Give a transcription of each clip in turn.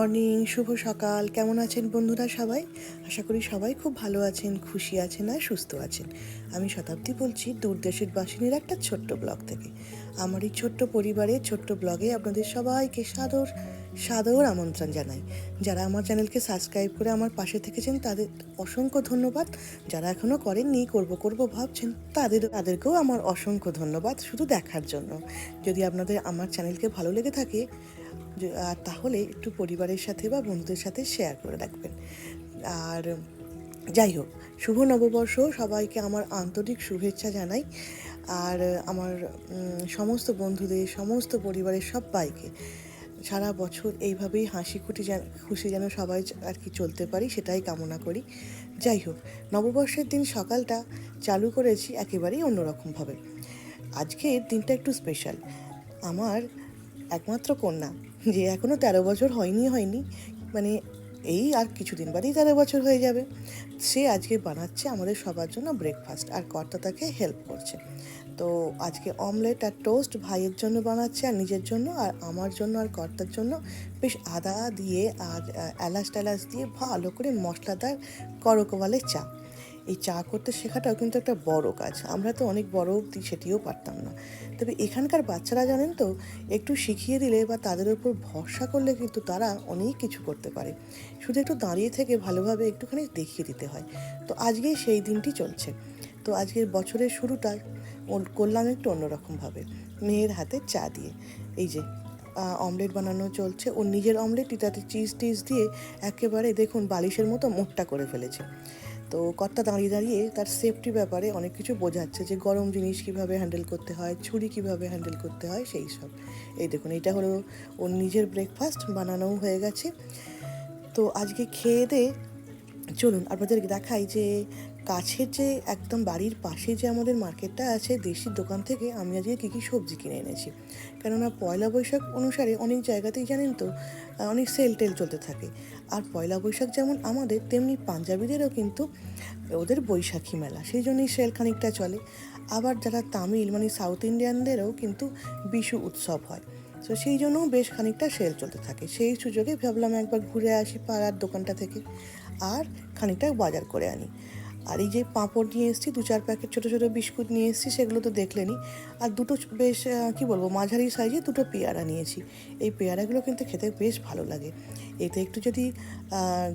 Morning, শুভ সকাল। কেমন আছেন বন্ধুরা সবাই? আশা করি সবাই খুব ভালো আছেন, খুশি আছেন আর সুস্থ আছেন। আমি শতাব্দী বলছি দূরদেশের বাসিনীর একটা ছোট্ট ব্লগ থেকে। আমার এই ছোট্ট পরিবারের ছোট্ট ব্লগে আপনাদের সবাইকে সাদর সাদর আমন্ত্রণ জানাই। যারা আমার চ্যানেলকে সাবস্ক্রাইব করে আমার পাশে থেকেছেন তাদের অসংখ্য ধন্যবাদ। যারা এখনও করেননি, করব ভাবছেন, তাদেরকেও আমার অসংখ্য ধন্যবাদ শুধু দেখার জন্য। যদি আপনাদের আমার চ্যানেলকে ভালো লেগে থাকে আর তাহলে একটু পরিবারের সাথে বা বন্ধুদের সাথে শেয়ার করে রাখবেন। আর যাই হোক, শুভ নববর্ষ, সবাইকে আমার আন্তরিক শুভেচ্ছা জানাই। আর আমার সমস্ত বন্ধুদের, সমস্ত পরিবারের সবাইকে সারা বছর এইভাবেই খুশি যেন সবাই আর কি চলতে পারি, সেটাই কামনা করি। যাই হোক, নববর্ষের দিন সকালটা চালু করেছি একেবারেই অন্যরকমভাবে। আজকের দিনটা একটু স্পেশাল। আমার একমাত্র কন্যা, যে এখনও 13 বছর হয়নি, মানে এই আর কিছুদিন বাদেই 13 বছর হয়ে যাবে, সে আজকে বানাচ্ছে আমাদের সবার জন্য ব্রেকফাস্ট, আর কর্তা তাকে হেল্প করছে। তো আজকে অমলেট আর টোস্ট ভাইয়ের জন্য বানাচ্ছে আর নিজের জন্য, আর আমার জন্য আর কর্তার জন্য বেশ আদা দিয়ে আর এলাচ দিয়ে ভালো করে মশলাদার করকওয়ালে চা। এই চা করতে শেখাটাও কিন্তু একটা বড় কাজ। আমরা তো অনেক বড় অবধি সেটিও পারতাম না। তবে এখানকার বাচ্চারা জানেন তো, একটু শিখিয়ে দিলে বা তাদের উপর ভরসা করলে কিন্তু তারা অনেক কিছু করতে পারে। শুধু একটু দাঁড়িয়ে থেকে ভালোভাবে একটুখানি দেখিয়ে দিতে হয়। তো আজকে সেই দিনটি চলছে। তো আজকের বছরের শুরুটা করলাম একটু অন্যরকমভাবে, মেয়ের হাতে চা দিয়ে। এই যে অমলেট বানানো চলছে, ওর নিজের অমলেট, তাতে চিজ দিয়ে একেবারে দেখুন বালিশের মতো মোটটা করে ফেলেছে। তো কর্তা দাঁড়িয়ে তার সেফটি ব্যাপারে অনেক কিছু বোঝাচ্ছে, যে গরম জিনিস কীভাবে হ্যান্ডেল করতে হয়, ছুরি কীভাবে হ্যান্ডেল করতে হয়, সেই সব। এই দেখুন, এটা হলো ওর নিজের ব্রেকফাস্ট, বানানোও হয়ে গেছে। তো আজকে খেয়ে দিয়ে চলুন আপনাদেরকে দেখাই যে কাছের যে একদম বাড়ির পাশে যে আমাদের মার্কেটটা আছে, দেশির দোকান থেকে আমি আজকে কী সবজি কিনে এনেছি। কেননা পয়লা বৈশাখ অনুসারে অনেক জায়গাতেই জানেন তো অনেক সেল চলতে থাকে। আর পয়লা বৈশাখ যেমন আমাদের, তেমনি পাঞ্জাবিদেরও কিন্তু ওদের বৈশাখী মেলা, সেই জন্যই সেল খানিকটা চলে। আবার যারা তামিল মানে সাউথ ইন্ডিয়ানদেরও কিন্তু বিশু উৎসব হয়, তো সেই জন্যও বেশ খানিকটা সেল চলতে থাকে। সেই সুযোগে ভাবলাম একবার ঘুরে আসি পাড়ার দোকানটা থেকে আর খানিকটা বাজার করে আনি। আর এই যে পাঁপড় নিয়ে এসেছি, 2-4 প্যাকেট ছোটো ছোটো বিস্কুট নিয়ে এসেছি, সেগুলো তো দেখলেনি। আর দুটো বেশ মাঝারি সাইজে দুটো পেয়ারা নিয়েছি। এই পেয়ারাগুলো কিন্তু খেতে বেশ ভালো লাগে। এতে একটু যদি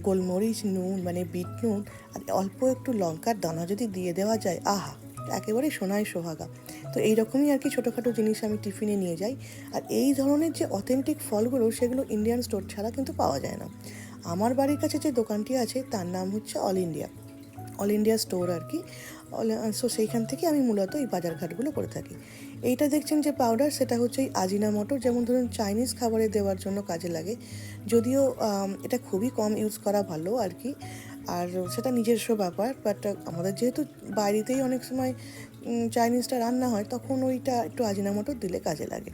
গোলমরিচ, নুন মানে বিট নুন আর অল্প একটু লঙ্কার দানা যদি দিয়ে দেওয়া যায়, আহা, একেবারে সোনায় সোহাগা। তো এইরকমই আর কি ছোটোখাটো জিনিস আমি টিফিনে নিয়ে যাই। আর এই ধরনের যে অথেন্টিক ফলগুলো, সেগুলো ইন্ডিয়ান স্টোর ছাড়া কিন্তু পাওয়া যায় না। আমার বাড়ির কাছে যে দোকানটি আছে তার নাম হচ্ছে অল ইন্ডিয়া স্টোর আর কি। সো সেইখান থেকে আমি মূলত এই বাজারঘাটগুলো করে থাকি। এইটা দেখছেন যে পাউডার, সেটা হচ্ছে এই আজিনামোটো, যেমন ধরুন চাইনিজ খাবারে দেওয়ার জন্য কাজে লাগে। যদিও এটা খুবই কম ইউজ করা ভালো আর কি, আর সেটা নিজস্ব ব্যাপার। বাট আমাদের যেহেতু বাইরেতেই অনেক সময় চাইনিজটা রান্না হয়, তখন ওইটা একটু আজিনামোটো দিলে কাজে লাগে।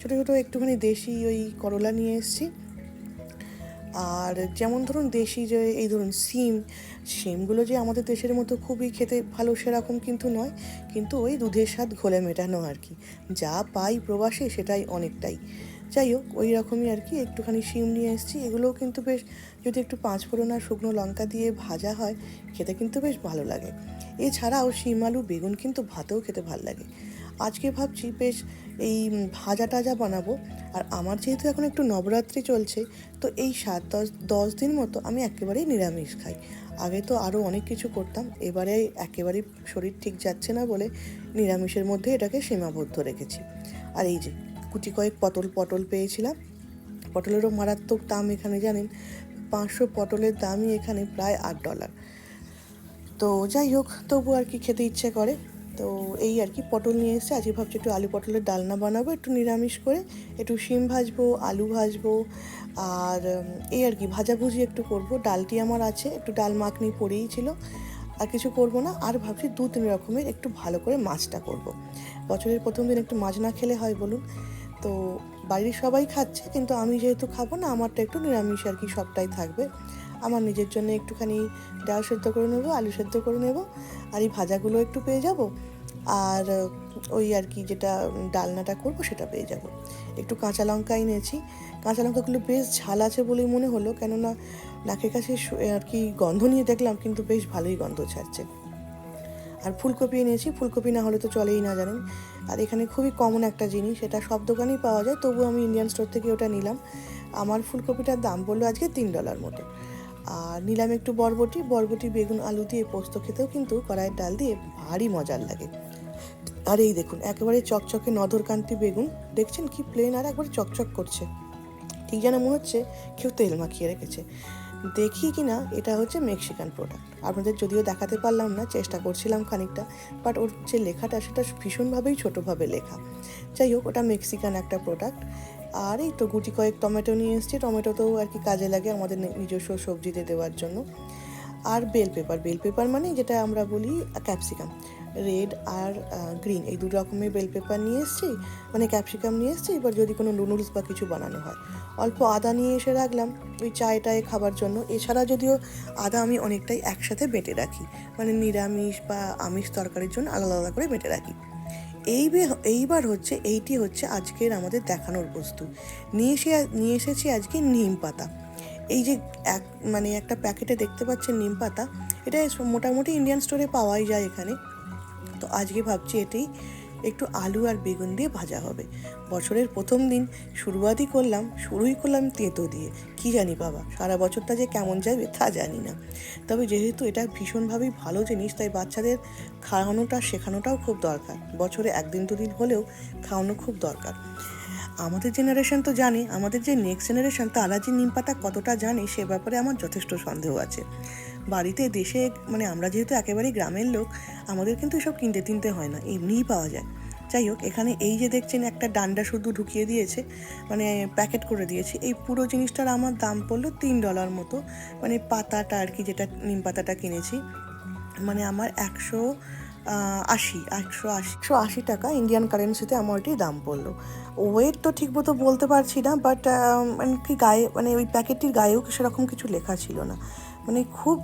ছোটো ছোটো একটুখানি দেশি ওই করলা নিয়ে এসেছি। আর যেমন ধরুন দেশি যে এই ধরুন শিমগুলো যে আমাদের দেশের মতো খুবই খেতে ভালো সেরকম কিন্তু নয়, কিন্তু ওই দুধের স্বাদ ঘোলে মেটানো আর কি। যা পাই প্রবাসে সেটাই অনেকটাই। যাই হোক, ওই রকমই আর কি একটুখানি শিম নিয়ে এসেছি। এগুলোও কিন্তু বেশ, যদি একটু 5 ফোড়ন আর শুকনো লঙ্কা দিয়ে ভাজা হয়, খেতে কিন্তু বেশ ভালো লাগে। এছাড়াও শিম, আলু, বেগুন কিন্তু ভাতেও খেতে ভালো লাগে। আজকে ভাবছি বেশ এই ভাজা টাজা বানাবো। আর আমার যেহেতু এখন একটু নবরাত্রি চলছে, তো এই 7-10 দিন মতো আমি একেবারেই নিরামিষ খাই। আগে তো আরও অনেক কিছু করতাম, এবারে একেবারেই শরীর ঠিক যাচ্ছে না বলে নিরামিষের মধ্যে এটাকে সীমাবদ্ধ রেখেছি। আর এই যে কুটি কয়েক পটল পেয়েছিলাম। পটলেরও মারাত্মক দাম এখানে, জানেন, 500 পটলের দামই এখানে প্রায় $8। তো যাই হোক, তবু আর কি খেতে ইচ্ছে করে। তো এই আর কি পটল নিয়ে এসেছে। আজকে ভাবছি একটু আলু পটলের ডালনা বানাবো, একটু নিরামিষ করে, একটু শিম ভাজবো, আলু ভাজবো, আর এই আর কি ভাজাভুজি একটু করব। ডালটি আমার আছে, একটু ডাল মাখনি পড়েই ছিল, আর কিছু করব না। আর ভাবছি 2-3 রকমের একটু ভালো করে মাছটা করব। বছরের প্রথম দিন একটু মাছ না খেলে হয় বলুন? তো বাড়ির সবাই খাচ্ছে, কিন্তু আমি যেহেতু খাবো না, আমারটা একটু নিরামিষ আর কি সবটাই থাকবে। আমার নিজের জন্য একটুখানি ডাল সেদ্ধ করে নেবো, আলু সেদ্ধ করে নেবো, আর এই ভাজাগুলো একটু পেয়ে যাব। আর ওই আর কি যেটা ডালনাটা করবো সেটা পেয়ে যাব। একটু কাঁচা লঙ্কা এনেছি, কাঁচা লঙ্কাগুলো বেশ ঝাল আছে বলেই মনে হলো, কেননা নাকের কাছে আর কি গন্ধ নিয়ে দেখলাম, কিন্তু বেশ ভালোই গন্ধ ছাড়ছে। আর ফুলকপি এনেছি, ফুলকপি না হলে তো চলেই না জানেন। আর এখানে খুবই কমন একটা জিনিস, এটা সব দোকানেই পাওয়া যায়, তবু আমি ইন্ডিয়ান স্টোর থেকে ওটা নিলাম। আমার ফুলকপিটার দাম বললো আজকে $3 মতো। আর নিলাম একটু বরবটি, বরবটি বেগুন আলু দিয়ে পোস্ত খেতেও কিন্তু কড়াইয়ের ডাল দিয়ে ভারী মজার লাগে। আর এই দেখুন একেবারে চকচকে নধরকান্তি বেগুন, দেখছেন কি প্লেন আর একবারে চকচক করছে, ঠিক যেন মনে হচ্ছে কেউ তেল মাখিয়ে রেখেছে। দেখি কি না এটা হচ্ছে মেক্সিকান প্রোডাক্ট, আপনাদের যদিও দেখাতে পারলাম না, চেষ্টা করছিলাম খানিকটা, বাট ওর যে লেখাটা সেটা ভীষণভাবেই ছোটোভাবে লেখা। যাই হোক, ওটা মেক্সিকান একটা প্রোডাক্ট। আর এই তো গুটি কয়েক টমেটো নিয়ে এসেছি, টমেটো তো আর কি কাজে লাগে আমাদের নিজস্ব সবজিতে দেওয়ার জন্য। আর বেল পেপার মানে যেটা আমরা বলি ক্যাপসিকাম, রেড আর গ্রিন, এই দু রকমের বেল পেপার নিয়ে এসেছি, মানে ক্যাপসিকাম নিয়ে এসেছি। এবার যদি কোনো নুডলস বা কিছু বানানো হয়, অল্প আদা নিয়ে এসে রাখলাম ওই চায়টায় খাবার জন্য। এছাড়া যদিও আদা আমি অনেকটাই একসাথে বেটে রাখি, মানে নিরামিষ বা আমিষ তরকারির জন্য আলাদা আলাদা করে বেটে রাখি। এইবার হচ্ছে এইটি হচ্ছে আজকের আমাদের দেখানোর বস্তু। নিয়ে এসেছি আজকে নিম পাতা। এই যে মানে একটা প্যাকেটে দেখতে পাচ্ছেন নিম পাতা, এটা মোটামুটি ইন্ডিয়ান স্টোরে পাওয়াই যায় এখানে। তো আজকে ভাবছি এটাই একটু আলু আর বেগুন দিয়ে ভাজা হবে। বছরের প্রথম দিন শুরুই করলাম তেঁতো দিয়ে। কি জানি বাবা, সারা বছরটা যে কেমন যাবে তা জানি না। তবে যেহেতু এটা ভীষণভাবেই ভালো জিনিস, তাই বাচ্চাদের শেখানোটাও খুব দরকার। বছরে 1-2 দিন হলেও খাওয়ানো খুব দরকার। আমাদের জেনারেশন তো জানে, আমাদের যে নেক্সট জেনারেশন তারা যে নিম পাতা কতটা জানে সে ব্যাপারে আমার যথেষ্ট সন্দেহ আছে। বাড়িতে দেশে মানে আমরা যেহেতু একেবারেই গ্রামের লোক, আমাদের কিন্তু এসব কিনতে হয় না, এমনিই পাওয়া যায়। যাই হোক, এখানে এই যে দেখছেন একটা ডান্ডা শুধু ঢুকিয়ে দিয়েছে, মানে প্যাকেট করে দিয়েছে। এই পুরো জিনিসটার আমার দাম পড়লো $3 মতো, মানে পাতাটা আর কি, যেটা নিম পাতাটা কিনেছি। মানে আমার 180 টাকা ইন্ডিয়ান কারেন্সিতে আমার ওইটি দাম পড়লো। ওয়েট তো ঠিক মতো বলতে পারছি না, বাট মানে কি গায়ে, মানে ওই প্যাকেটটির গায়েও সেরকম কিছু লেখা ছিল না। মানে খুব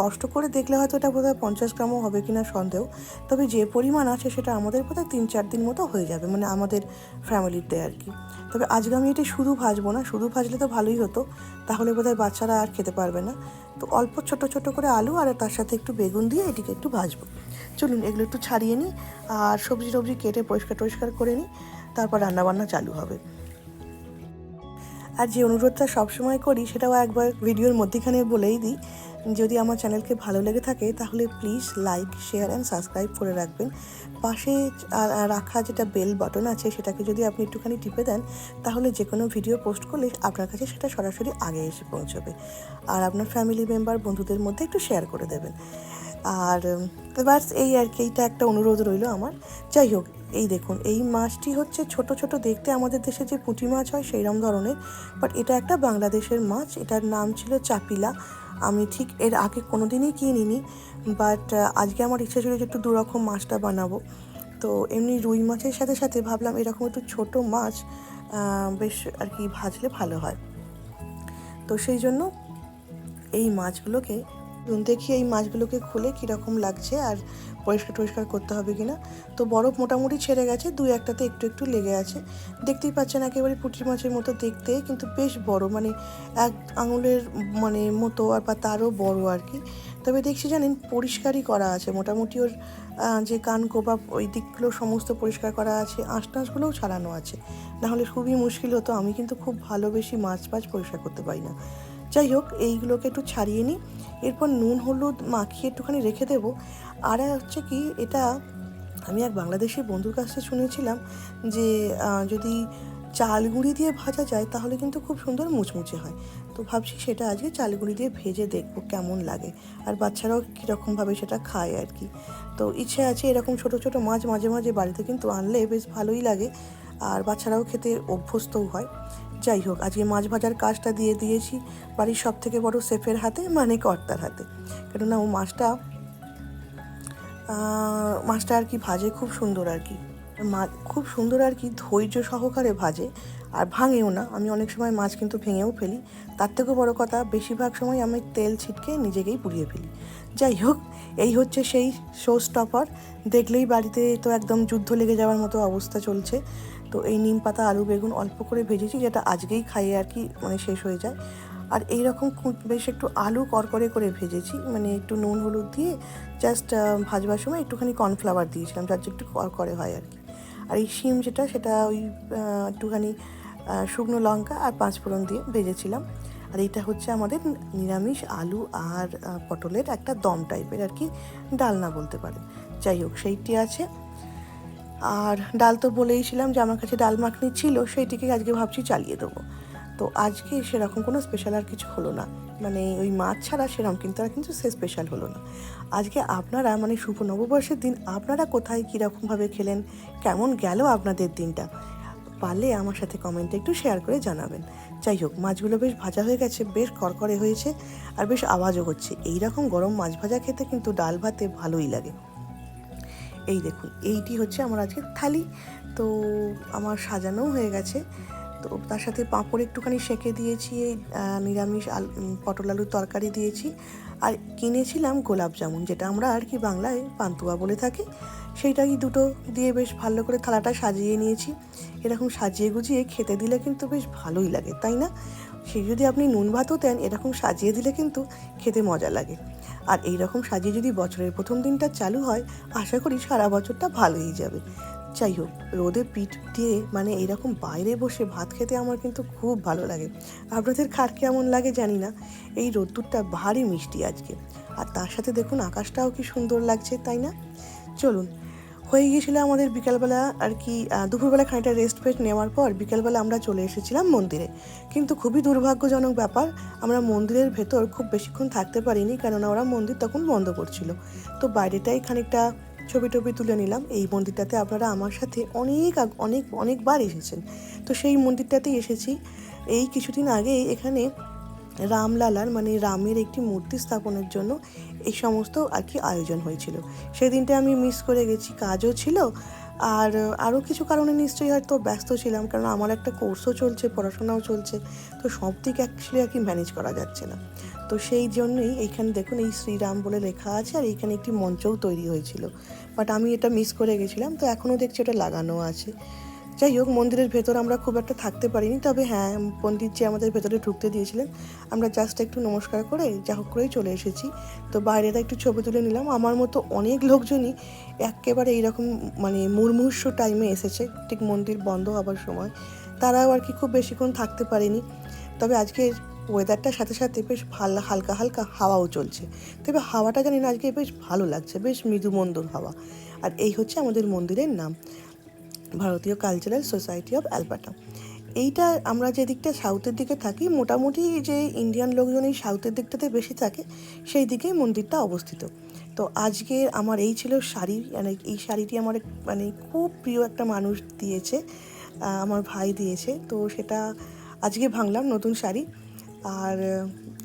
কষ্ট করে দেখলে হয়তো এটা বোধহয় 50 গ্রামও হবে কিনা সন্দেহ। তবে যে পরিমাণ আছে সেটা আমাদের বোধহয় 3-4 দিন মতো হয়ে যাবে, মানে আমাদের ফ্যামিলিতে আর কি। তবে আজকে আমি এটা শুধু ভাজবো না, শুধু ভাজলে তো ভালোই হতো, তাহলে বোধহয় বাচ্চারা আর খেতে পারবে না। তো অল্প ছোট ছোট করে আলু আর তার সাথে একটু বেগুন দিয়ে এটিকে একটু ভাজবো। চলুন এগুলো একটু ছাড়িয়ে নিই, আর সবজি কেটে পরিষ্কার করে নিই, তারপর রান্নাবান্না চালু হবে। আর যে অনুরোধটা সবসময় করি সেটাও একবার ভিডিওর মধ্যেখানে বলেই দিই, যদি আমার চ্যানেলকে ভালো লেগে থাকে তাহলে please like, share and subscribe করে রাখবেন। পাশে রাখা যেটা বেল বাটন আছে সেটাকে যদি আপনি একটুখানি টিপে দেন, তাহলে যে কোনো ভিডিও পোস্ট করলে আপনার কাছে সেটা সরাসরি আগে এসে পৌঁছবে। আর আপনার ফ্যামিলি মেম্বার বন্ধুদের মধ্যে একটু শেয়ার করে দেবেন। আর বাস এই আর কি, এইটা একটা অনুরোধ রইল আমার। যাই হোক, এই দেখুন এই মাছটি হচ্ছে ছোট ছোট দেখতে, আমাদের দেশে যে পুঁটি মাছ হয় সেইরকম ধরনের, বাট এটা একটা বাংলাদেশের মাছ। এটার নাম ছিল চাপিলা। আমি ঠিক এর আগে কোনো দিনই কিনিনি, বাট আজকে আমার ইচ্ছা ছিল যে একটু দুরকম মাছটা বানাবো। তো এমনি রুই মাছের সাথে সাথে ভাবলাম এরকম একটু ছোটো মাছ বেশ আর কি ভাজলে ভালো হয়। তো সেই জন্য এই মাছগুলোকে দেখি, এই মাছগুলোকে খুলে কীরকম লাগছে আর পরিষ্কার করতে হবে কিনা। তো বরফ মোটামুটি ছেড়ে গেছে, 2-1টাতে একটু লেগে আছে। দেখতেই পাচ্ছেন একেবারে পুঁটি মাছের মতো দেখতে, কিন্তু বেশ বড়, মানে 1 আঙুলের মানে মতো আর বা তারও বড় আর কি। তবে দেখছি জানেন পরিষ্কারই করা আছে মোটামুটি, ওর যে কান গোবা ওই দিকগুলো সমস্ত পরিষ্কার করা আছে, আঁশটাঁশগুলোও ছাড়ানো আছে, নাহলে খুবই মুশকিল হতো। আমি কিন্তু খুব ভালোবেসি মাছ পরিষ্কার করতে পারি না। যাই হোক, এইগুলোকে একটু ছাড়িয়ে নিই, এরপর নুন হলুদ মাখিয়ে একটুখানি রেখে দেবো। আর হচ্ছে কি, এটা আমি এক বাংলাদেশি বন্ধুর কাছ থেকে শুনেছিলাম যে যদি চাল গুঁড়ি দিয়ে ভাজা যায় তাহলে কিন্তু খুব সুন্দর মুচমুচে হয়। তো ভাবছি সেটা আজকে চাল গুঁড়ি দিয়ে ভেজে দেখবো কেমন লাগে, আর বাচ্চারাও কীরকমভাবে সেটা খায় আর কি। তো ইচ্ছে আছে এরকম ছোটো ছোটো মাছ মাঝে মাঝে বাড়িতে কিন্তু আনলে বেশ ভালোই লাগে, আর বাচ্চারাও খেতে অভ্যস্তও হয়। যাই হোক, আজকে মাছ ভাজার কাজটা দিয়ে দিয়েছি বাড়ির সবথেকে বড় শেফের হাতে, মানে কর্তার হাতে। কেননা ও মাছটা আর কি ভাজে খুব সুন্দর আর কি, খুব সুন্দর আর কি, ধৈর্য সহকারে ভাজে, আর ভাঙেও না। আমি অনেক সময় মাছ কিন্তু ভেঙেও ফেলি, তার থেকেও বড় কথা বেশিরভাগ সময় আমি তেল ছিটকে নিজেকেই পুড়িয়ে ফেলি। যাই হোক, এই হচ্ছে সেই শো স্টপার। দেখলেই বাড়িতে তো একদম যুদ্ধ লেগে যাওয়ার মতো অবস্থা চলছে। তো এই নিম পাতা আলু বেগুন অল্প করে ভেজেছি, যেটা আজকেই খাইয়ে আর কি মানে শেষ হয়ে যায়। আর এইরকম বেশ একটু আলু করকরে করে ভেজেছি, মানে একটু নুন হলুদ দিয়ে জাস্ট ভাজবার সময় একটুখানি কর্নফ্লাওয়ার দিয়েছিলাম, যার জন্য একটু করকরে হয় আর কি। আর এই শিম যেটা, সেটা ওই একটুখানি শুকনো লঙ্কা আর পাঁচফোড়ন দিয়ে ভেজেছিলাম। আর এইটা হচ্ছে আমাদের নিরামিষ আলু আর পটলের একটা দম টাইপের আর কি, ডালনা বলতে পারে। যাই হোক, সেইটি আছে। আর ডাল তো বলেইছিলাম যে আমার কাছে ডাল মাখনি ছিল, সেইটিকে আজকে ভাবছি চালিয়ে দেবো। তো আজকে সেরকম কোনো স্পেশাল আর কিছু হলো না, মানে ওই মাছ ছাড়া সেরকম কিন্তু সে স্পেশাল হলো না। আজকে আপনারা মানে শুভ নববর্ষের দিন আপনারা কোথায় কীরকমভাবে খেলেন, কেমন গেল আপনাদের দিনটা, পারলে আমার সাথে কমেন্টে একটু শেয়ার করে জানাবেন। যাই হোক, মাছগুলো বেশ ভাজা হয়ে গেছে, বেশ করকরে হয়েছে আর বেশ আওয়াজও হচ্ছে। এই রকম গরম মাছ ভাজা খেতে কিন্তু ডাল ভাতে ভালোই লাগে। এই দেখুন, এইটি হচ্ছে আমার আজকের থালি। তো আমার সাজানোও হয়ে গেছে। তো তার সাথে পাঁপড় একটুখানি সেঁকে দিয়েছি, নিরামিষ পটল আলুর তরকারি দিয়েছি। আর কিনেছিলাম গোলাপ জামুন, যেটা আমরা আর কি বাংলায় পান্তুয়া বলে থাকি, সেইটাই দুটো দিয়ে বেশ ভালো করে থালাটা সাজিয়ে নিয়েছি। এরকম সাজিয়ে গুজিয়ে খেতে দিলে কিন্তু বেশ ভালোই লাগে, তাই না? সেই যদি আপনি নুন ভাতও দেন, এরকম সাজিয়ে দিলে কিন্তু খেতে মজা লাগে। আর এই রকম সাজিয়ে যদি বছরের প্রথম দিনটা চালু হয়, আশা করি সারা বছরটা ভালোই যাবে। যাই হোক, রোদে পিঠ দিয়ে মানে এইরকম বাইরে বসে ভাত খেতে আমার কিন্তু খুব ভালো লাগে। আপনাদের কার কেমন লাগে জানি না। এই রোদ্দুরটা ভারী মিষ্টি আজকে। আর তার সাথে দেখুন আকাশটাও কি সুন্দর লাগছে, তাই না? চলুন, হয়ে গিয়েছিল আমাদের বিকালবেলা আর কি, দুপুরবেলা খানিকটা রেস্ট ফেস্ট নেওয়ার পর বিকালবেলা আমরা চলে এসেছিলাম মন্দিরে। কিন্তু খুবই দুর্ভাগ্যজনক ব্যাপার, আমরা মন্দিরের ভেতর খুব বেশিক্ষণ থাকতে পারিনি, কেননা ওরা মন্দির তখন বন্ধ করছিল। তো বাইরেটাই খানিকটা ছবি টবি তুলে নিলাম। এই মন্দিরটাতে আপনারা আমার সাথে অনেকবার এসেছেন, তো সেই মন্দিরটাতেই এসেছি। এই কিছুদিন আগেই এখানে রামলালার মানে রামের একটি মূর্তি স্থাপনের জন্য এই সমস্ত আর কি আয়োজন হয়েছিল। সেদিনটা আমি মিস করে গেছি, কাজও ছিল আর আরও কিছু কারণে নিশ্চয়ই হয়তো ব্যস্ত ছিলাম, কারণ আমার একটা কোর্সও চলছে, পড়াশোনাও চলছে। তো সব দিক অ্যাকচুয়ালি আর কি ম্যানেজ করা যাচ্ছে না। তো সেই জন্যই এইখানে দেখুন এই শ্রীরাম বলে লেখা আছে, আর এইখানে একটি মঞ্চও তৈরি হয়েছিল, বাট আমি এটা মিস করে গেছিলাম। তো এখনও দেখছি ওটা লাগানো আছে। যাই হোক, মন্দিরের ভেতর আমরা খুব একটা থাকতে পারিনি, তবে হ্যাঁ, পণ্ডিত যে আমাদের ভেতরে ঢুকতে দিয়েছিলেন, আমরা জাস্ট একটু নমস্কার করে যা হোক করেই চলে এসেছি। তো বাইরেটা একটু ছবি তুলে নিলাম। আমার মতো অনেক লোকজনই একেবারে এইরকম মানে মুমূর্ষু টাইমে এসেছে, ঠিক মন্দির বন্ধ হবার সময়। তারাও আর কি খুব বেশিক্ষণ থাকতে পারেনি। তবে আজকের ওয়েদারটার সাথে সাথে বেশ ভালো হালকা হালকা হাওয়াও চলছে। তবে হাওয়াটা জানি না আজকে বেশ ভালো লাগছে, বেশ মৃদুমন্দর হাওয়া। আর এই হচ্ছে আমাদের মন্দিরের নাম, ভারতীয় কালচারাল সোসাইটি অফ অ্যালবার্টা। এইটা আমরা যে দিকটা সাউথের দিকে থাকি, মোটামুটি যে ইন্ডিয়ান লোকজন এই সাউথের দিকটাতে বেশি থাকে, সেই দিকেই মন্দিরটা অবস্থিত। তো আজকে আমার এই ছিল শাড়ি, মানে এই শাড়িটি আমার মানে খুব প্রিয় একটা মানুষ দিয়েছে, আমার ভাই দিয়েছে। তো সেটা আজকে ভাঙলাম, নতুন শাড়ি। আর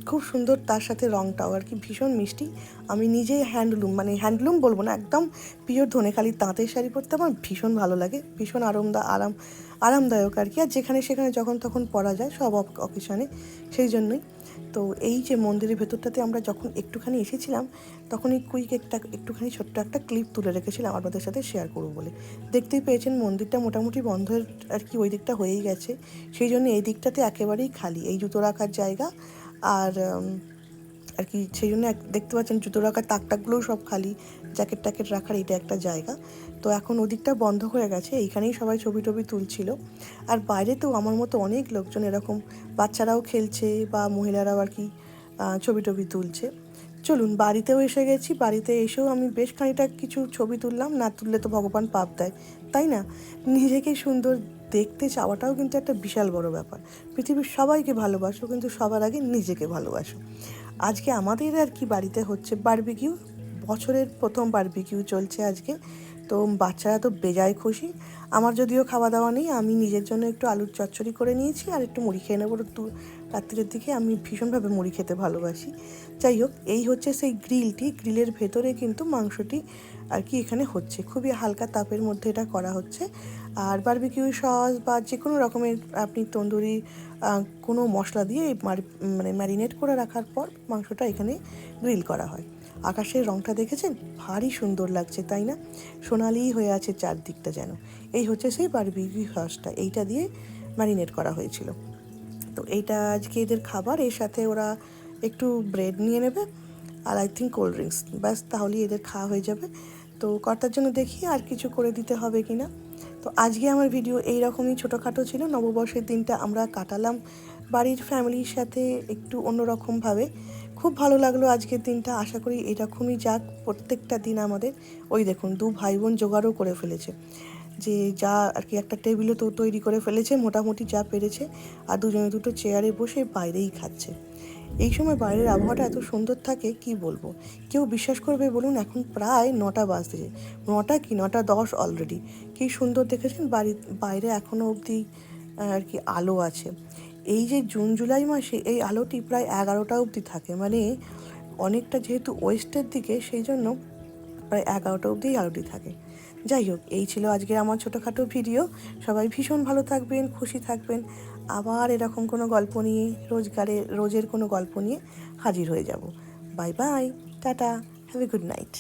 খুব সুন্দর, তার সাথে রঙটাও আর কি ভীষণ মিষ্টি। আমি নিজে হ্যান্ডলুম বলবো না, একদম পিওর ধনেখালির তাঁতের শাড়ি পরতে আমার ভীষণ ভালো লাগে, ভীষণ আরামদায়ক আর কি। আর যেখানে সেখানে যখন তখন পরা যায় সব অকেশনে, সেই জন্যই। তো এই যে মন্দিরের ভেতরটাতে আমরা যখন একটুখানি এসেছিলাম, তখন এই একটুখানি ছোট্ট একটা ক্লিপ তুলে রেখেছিলাম আপনাদের সাথে শেয়ার করবো বলে। দেখতেই পেয়েছেন মন্দিরটা মোটামুটি বন্ধের আর কি ওই দিকটা হয়েই গেছে, সেই জন্য এই দিকটাতে একেবারেই খালি, এই জুতো রাখার জায়গা আর আর কি, সেই জন্য দেখতে পাচ্ছেন জুতো রাখার তাকটাকগুলোও সব খালি, জ্যাকেট ট্যাকেট রাখার এইটা একটা জায়গা। তো এখন ওদিকটা বন্ধ হয়ে গেছে, এইখানেই সবাই ছবি টবি তুলছিল। আর বাইরে তো আমার মতো অনেক লোকজন এরকম, বাচ্চারাও খেলছে বা মহিলারাও আর কি ছবি টবি তুলছে। চলুন, বাড়িতেও এসে গেছি। বাড়িতে এসেও আমি বেশ খানিকটা কিছু ছবি তুললাম, না তুললে তো ভগবান পাপ দেয়, তাই না? নিজেকে সুন্দর দেখতে চাওয়াটাও কিন্তু একটা বিশাল বড় ব্যাপার। পৃথিবীর সবাইকে ভালোবাসো, কিন্তু সবার আগে নিজেকে ভালোবাসো। আজকে আমাদের আর কি বাড়িতে হচ্ছে বারবিকিউ, বছরের প্রথম বারবিকিউ চলছে আজকে। তো বাচ্চারা তো বেজায় খুশি। আমার যদিও খাওয়া দাওয়া নেই, আমি নিজের জন্য একটু আলুর চচ্চড়ি করে নিয়েছি আর একটু মুড়ি খেয়ে নেবো। রাত্রির দিকে আমি ভীষণভাবে মুড়ি খেতে ভালোবাসি। যাই হোক, এই হচ্ছে সেই গ্রিলের ভেতরে কিন্তু মাংসটি আর কি এখানে হচ্ছে, খুবই হালকা তাপের মধ্যে এটা করা হচ্ছে। আর বারবিকিউ সস বা যে কোনো রকমের আপনি তন্দুরি কোনো মশলা দিয়ে মানে ম্যারিনেট করে রাখার পর মাংসটা এখানে গ্রিল করা হয়। আকাশের রংটা দেখেছেন, ভারী সুন্দর লাগছে তাই না? সোনালি হয়ে আছে চারদিকটা যেন। এই হচ্ছে সেই বারবিকিউ সসটা, এইটা দিয়ে ম্যারিনেট করা হয়েছিল। তো এইটা আজকে এদের খাবার, এর সাথে ওরা একটু ব্রেড নিয়ে নেবে আর আই থিঙ্ক কোল্ড ড্রিঙ্কস, ব্যাস তাহলেই এদের খাওয়া হয়ে যাবে। তো কর্তার জন্য দেখি আর কিছু করে দিতে হবে কি না। তো আজকে আমার ভিডিও এইরকমই ছোটোখাটো ছিল। নববর্ষের দিনটা আমরা কাটালাম বাড়ির ফ্যামিলির সাথে একটু অন্যরকমভাবে। খুব ভালো লাগলো আজকের দিনটা, আশা করি এরকমই যাক প্রত্যেকটা দিন আমাদের। ওই দেখুন 2 ভাই বোন জোগাড়ও করে ফেলেছে, যে যা আর কি একটা টেবিলও তো তৈরি করে ফেলেছে মোটামুটি যা পেরেছে, আর দুজনে দুটো চেয়ারে বসে বাইরেই খাচ্ছে। এই সময় বাইরের আবহাওয়াটা এত সুন্দর থাকে কি বলবো। কেউ বিশ্বাস করবে বলুন, এখন প্রায় 9টা বাজতেছে, 9টা কি 9টা 10 অলরেডি। কি সুন্দর দেখেছেন বাইরে এখনও অবধি আর কি আলো আছে। এই যে জুন জুলাই মাসে এই আলোটি প্রায় 11টা অবধি থাকে, মানে অনেকটা যেহেতু ওয়েস্টের দিকে সেই জন্য প্রায় 11টা অবধি আলোটি থাকে। যাই হোক, এই ছিল আজকের আমার ছোটোখাটো ভিডিও। সবাই ভীষণ ভালো থাকবেন, খুশি থাকবেন। আবার এরকম কোনো গল্প নিয়ে, রোজের কোনো গল্প নিয়ে হাজির হয়ে যাব। Bye bye, tata, have a good night.